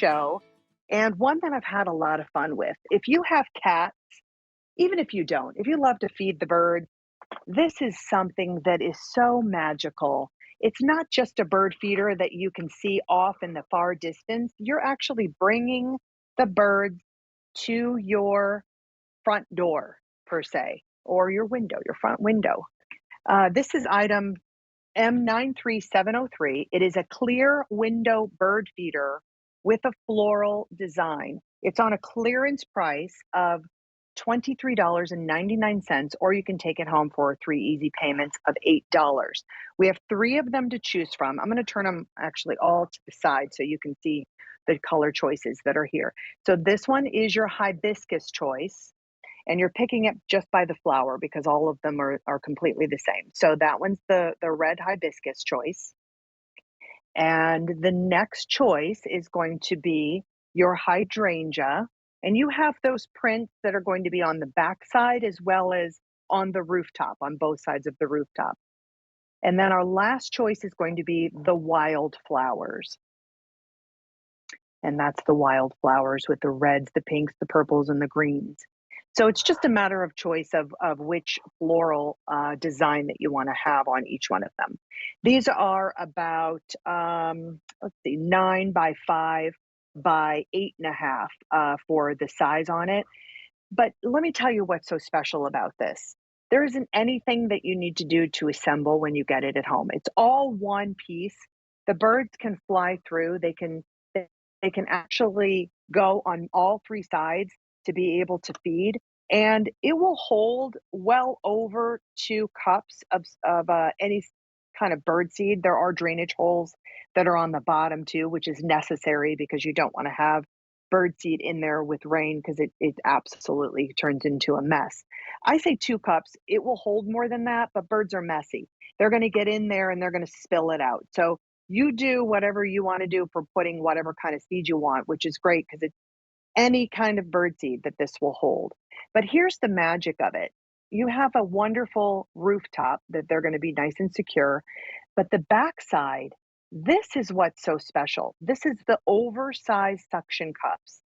show and one that I've had a lot of fun with. If you have cats, even if you don't, if you love to feed the birds, this is something that is so magical. It's not just a bird feeder that you can see off in the far distance. You're actually bringing the birds to your front door, per se, or your window, your front window. This is item M93703. It is a clear window bird feeder with a floral design. It's on a clearance price of $23.99, or you can take it home for 3 easy payments of $8. We have 3 of them to choose from. I'm going to turn them actually all to the side so you can see the color choices that are here. So this one is your hibiscus choice, and you're picking it just by the flower because all of them are completely the same. So that one's the red hibiscus choice. And the next choice is going to be your hydrangea. And you have those prints that are going to be on the back side as well as on the rooftop, on both sides of the rooftop. And then our last choice is going to be the wildflowers. And that's the wildflowers with the reds, the pinks, the purples, and the greens. So it's just a matter of choice of which floral design that you want to have on each one of them. These are about, 9 by 5 by 8.5 for the size on it. But let me tell you what's so special about this. There isn't anything that you need to do to assemble when you get it at home. It's all one piece. The birds can fly through. They can actually go on all 3 sides to be able to feed, and it will hold well over 2 cups of any kind of bird seed. There are drainage holes that are on the bottom too, which is necessary because you don't want to have bird seed in there with rain because it absolutely turns into a mess. I say 2 cups. It will hold more than that, but birds are messy. They're going to get in there and they're going to spill it out. So you do whatever you want to do for putting whatever kind of seed you want, which is great because it's any kind of bird seed that this will hold. But here's the magic of it. You have a wonderful rooftop that they're going to be nice and secure, but the backside, this is what's so special. This is the oversized suction cups.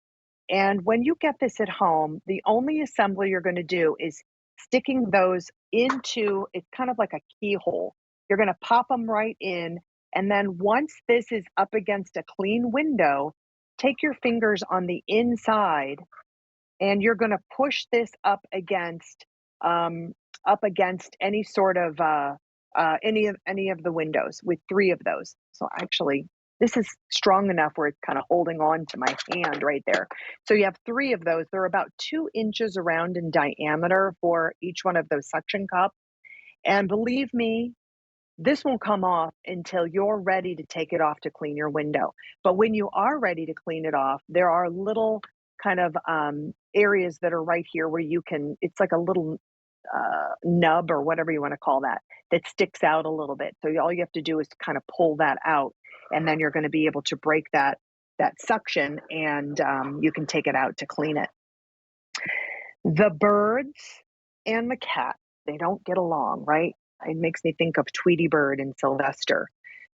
And when you get this at home, the only assembly you're going to do is sticking those into, it's kind of like a keyhole. You're going to pop them right in. And then once this is up against a clean window, take your fingers on the inside and you're going to push this up against any sort of any of the windows with 3 of those. So actually, this is strong enough where it's kind of holding on to my hand right there. So you have 3 of those. They're about 2 inches around in diameter for each one of those suction cups. And believe me, this won't come off until you're ready to take it off to clean your window. But when you are ready to clean it off, there are little kind of areas that are right here where you can, it's like a little nub or whatever you want to call that, that sticks out a little bit. So all you have to do is kind of pull that out, and then you're going to be able to break that suction, and you can take it out to clean it. The birds and the cat, they don't get along, right? It makes me think of Tweety Bird and Sylvester.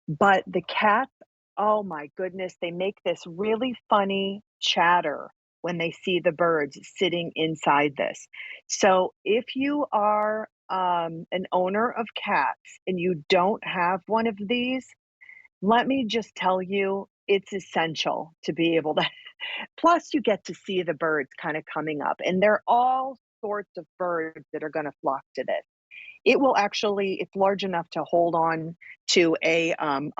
But the cats, oh my goodness, they make this really funny chatter when they see the birds sitting inside this. So if you are an owner of cats and you don't have one of these, let me just tell you, it's essential to be able to. Plus, you get to see the birds kind of coming up, and they're all sorts of birds that are going to flock to this. It will actually, it's large enough to hold on to a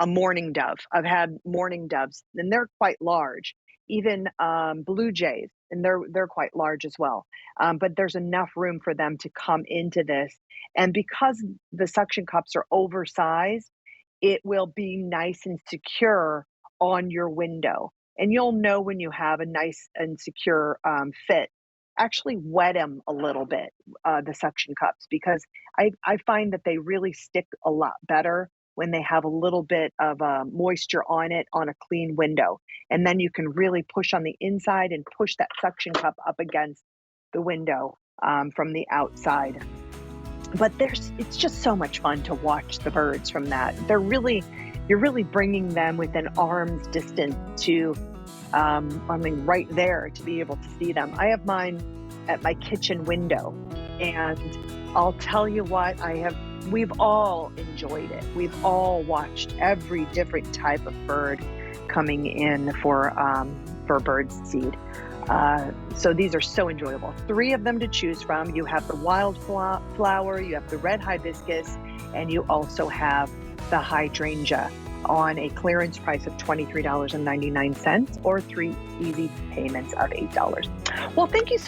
mourning dove. I've had mourning doves, and they're quite large. Even blue jays, and they're quite large as well. But there's enough room for them to come into this. And because the suction cups are oversized, it will be nice and secure on your window. And you'll know when you have a nice and secure fit. Actually wet them a little bit, the suction cups, because I find that they really stick a lot better when they have a little bit of moisture on it on a clean window. And then you can really push on the inside and push that suction cup up against the window from the outside. But it's just so much fun to watch the birds from that. You're really bringing them within arm's distance to I mean, right there to be able to see them. I have mine at my kitchen window, and I'll tell you what, we've all enjoyed it. We've all watched every different type of bird coming in for bird seed. So these are so enjoyable. 3 of them to choose from. You have the wildflower, you have the red hibiscus, and you also have the hydrangea on a clearance price of $23.99 or 3 easy payments of $8. Well, thank you so